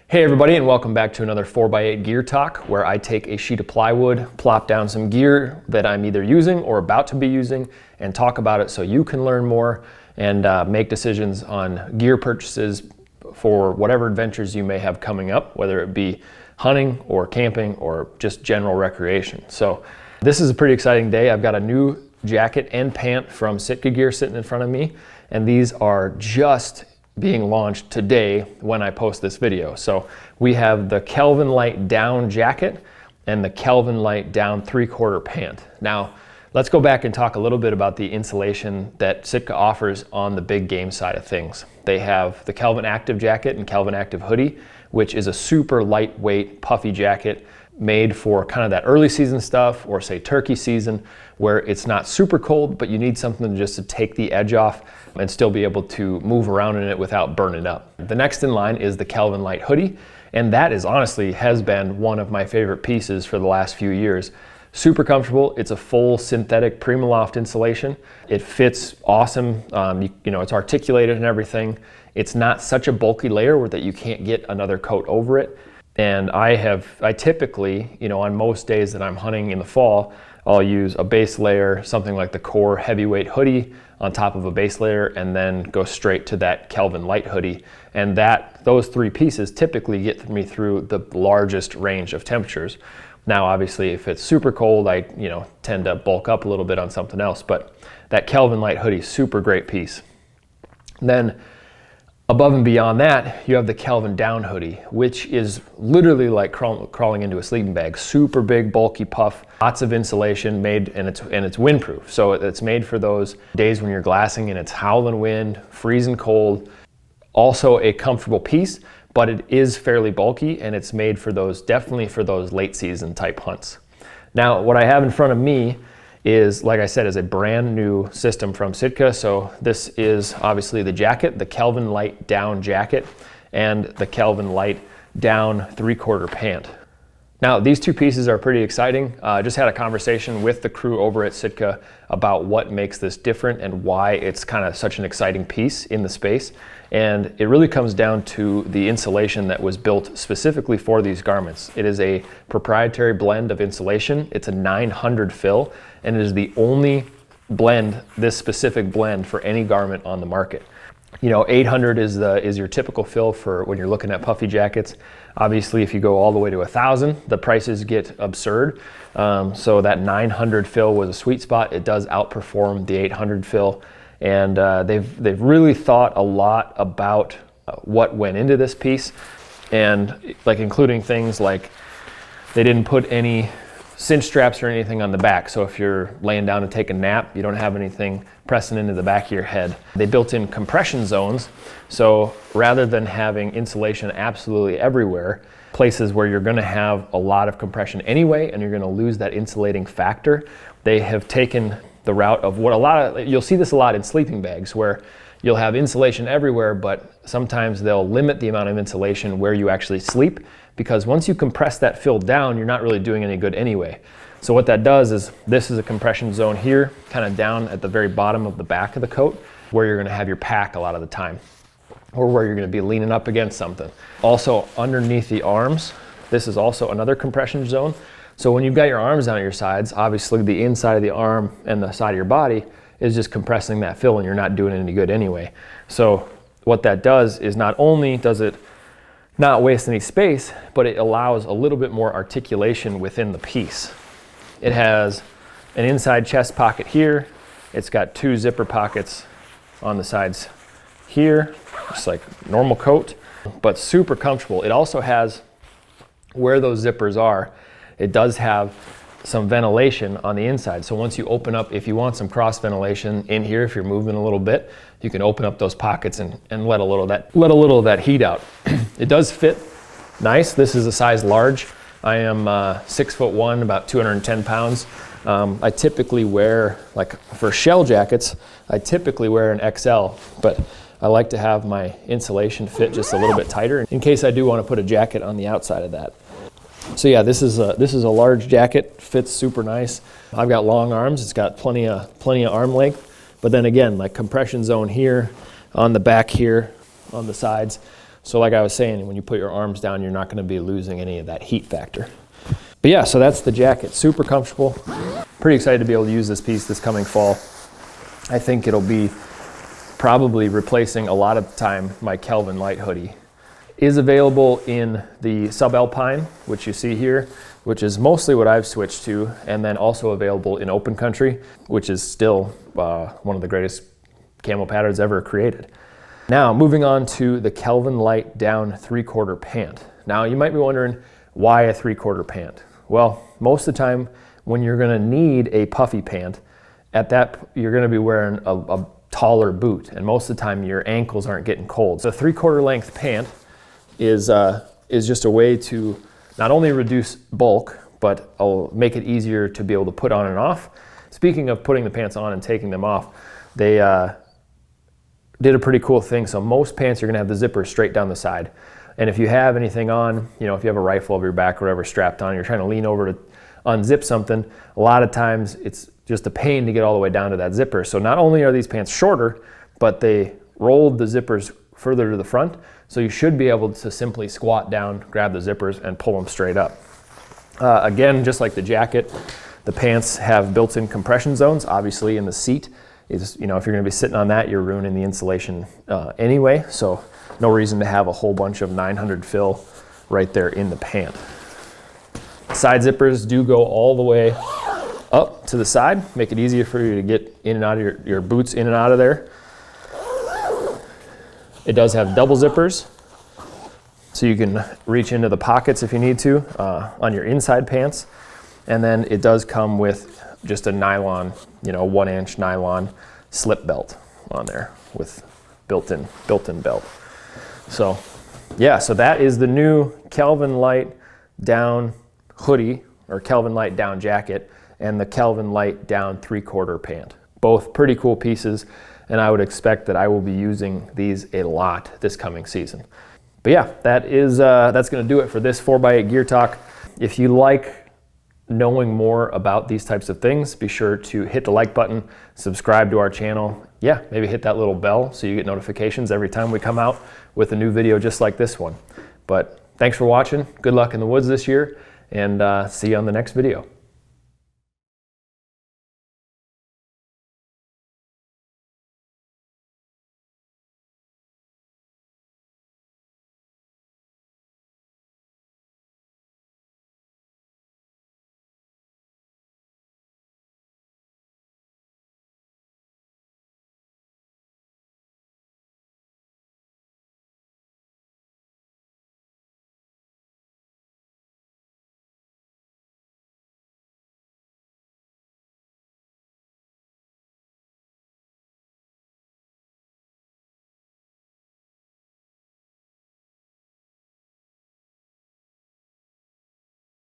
Hey everybody, and welcome back to another 4x8 gear talk, where I take a sheet of plywood, plop down some gear that I'm either using or about to be using, and talk about it so you can learn more and make decisions on gear purchases for whatever adventures you may have coming up, whether it be hunting or camping or just general recreation. So this is a pretty exciting day. I've got a new jacket and pant from Sitka Gear sitting in front of me, and these are just being launched today when I post this video. So we have the Kelvin Lite down jacket and the Kelvin Lite down 3/4 pant. Now, let's go back and talk a little bit about the insulation that Sitka offers on the big game side of things. They have the Kelvin Active jacket and Kelvin Active Hoodie, which is a super lightweight, puffy jacket made for kind of that early season stuff, or say turkey season, where it's not super cold, but you need something just to take the edge off and still be able to move around in it without burning up. The next in line is the Kelvin Lite Hoodie, and that is honestly has been one of my favorite pieces for the last few years. Super comfortable. It's a full synthetic Primaloft insulation. It fits awesome. You know, it's articulated and everything. It's not such a bulky layer that you can't get another coat over it. And I typically, you know, on most days that I'm hunting in the fall, I'll use a base layer, something like the Core heavyweight hoodie on top of a base layer, and then go straight to that Kelvin Lite hoodie. And those three pieces typically get me through the largest range of temperatures. Now, obviously, if it's super cold, I tend to bulk up a little bit on something else, but that Kelvin Lite hoodie, super great piece. And then above and beyond that, you have the Kelvin Down hoodie, which is literally like crawling into a sleeping bag. Super big, bulky puff, lots of insulation made, and it's windproof. So it's made for those days when you're glassing and it's howling wind, freezing cold. Also a comfortable piece, but it is fairly bulky, and it's made for definitely for those late season type hunts. Now, what I have in front of me is, like I said, is a brand new system from Sitka. So this is obviously the jacket, the Kelvin Lite down jacket, and the Kelvin Lite down 3/4 pant. Now, these two pieces are pretty exciting. I just had a conversation with the crew over at Sitka about what makes this different and why it's kind of such an exciting piece in the space. And it really comes down to the insulation that was built specifically for these garments. It is a proprietary blend of insulation. It's a 900 fill, and it is the only blend, this specific blend, for any garment on the market. 800 is your typical fill for when you're looking at puffy jackets. Obviously, if you go all the way to 1,000, the prices get absurd. So that 900 fill was a sweet spot. It does outperform the 800 fill. And they've really thought a lot about what went into this piece, and including things like they didn't put any cinch straps or anything on the back. So if you're laying down to take a nap, you don't have anything pressing into the back of your head. They built in compression zones. So rather than having insulation absolutely everywhere, places where you're gonna have a lot of compression anyway, and you're gonna lose that insulating factor, they have taken the route of you'll see this a lot in sleeping bags, where you'll have insulation everywhere, but sometimes they'll limit the amount of insulation where you actually sleep, because once you compress that fill down, you're not really doing any good anyway. So what that does is, this is a compression zone here, kind of down at the very bottom of the back of the coat, where you're gonna have your pack a lot of the time, or where you're gonna be leaning up against something. Also, underneath the arms, this is also another compression zone. So when you've got your arms down at your sides, obviously the inside of the arm and the side of your body is just compressing that fill, and you're not doing any good anyway. So what that does is, not only does it not waste any space, but it allows a little bit more articulation within the piece. It has an inside chest pocket here. It's got two zipper pockets on the sides here, just like normal coat, but super comfortable. It also has, where those zippers are, it does have some ventilation on the inside. So once you open up, if you want some cross ventilation in here, if you're moving a little bit, you can open up those pockets and let a little of that heat out. It does fit nice. This is a size large. I am 6'1", about 210 pounds. I typically wear, for shell jackets, I typically wear an XL, but I like to have my insulation fit just a little bit tighter in case I do want to put a jacket on the outside of that. So yeah, this is a large jacket, fits super nice. I've got long arms, it's got plenty of arm length, but then again, compression zone here, on the back here, on the sides. So like I was saying, when you put your arms down, you're not going to be losing any of that heat factor. But yeah, so that's the jacket. Super comfortable. Pretty excited to be able to use this piece this coming fall. I think it'll be probably replacing a lot of the time my Kelvin Lite hoodie. Is available in the subalpine, which you see here, which is mostly what I've switched to, and then also available in open country, which is still one of the greatest camo patterns ever created. Now, moving on to the Kelvin Lite down 3/4 pant. Now, you might be wondering, why a 3/4 pant? Well, most of the time when you're gonna need a puffy pant, you're gonna be wearing a taller boot, and most of the time your ankles aren't getting cold. So 3/4 length pant is just a way to not only reduce bulk, but I'll make it easier to be able to put on and off. Speaking of putting the pants on and taking them off, they did a pretty cool thing. So most pants are gonna have the zipper straight down the side. And if you have anything on, you know, if you have a rifle over your back or whatever strapped on, you're trying to lean over to unzip something, a lot of times it's just a pain to get all the way down to that zipper. So not only are these pants shorter, but they rolled the zippers further to the front. So you should be able to simply squat down, grab the zippers, and pull them straight up. Again, just like the jacket, the pants have built-in compression zones, obviously in the seat. Is, you know, if you're gonna be sitting on that, you're ruining the insulation anyway, so no reason to have a whole bunch of 900 fill right there in the pant. Side zippers do go all the way up to the side, make it easier for you to get in and out of your boots in and out of there. It does have double zippers, so you can reach into the pockets if you need to on your inside pants. And then it does come with just a nylon, you know, 1-inch nylon slip belt on there with built-in belt. So yeah, so that is the new Kelvin Lite down hoodie, or Kelvin Lite down jacket, and the Kelvin Lite down 3/4 pant. Both pretty cool pieces, and I would expect that I will be using these a lot this coming season. But yeah, that's gonna do it for this 4x8 gear talk. If you like knowing more about these types of things, be sure to hit the like button, subscribe to our channel. Yeah, maybe hit that little bell so you get notifications every time we come out with a new video just like this one. But thanks for watching. Good luck in the woods this year, and see you on the next video.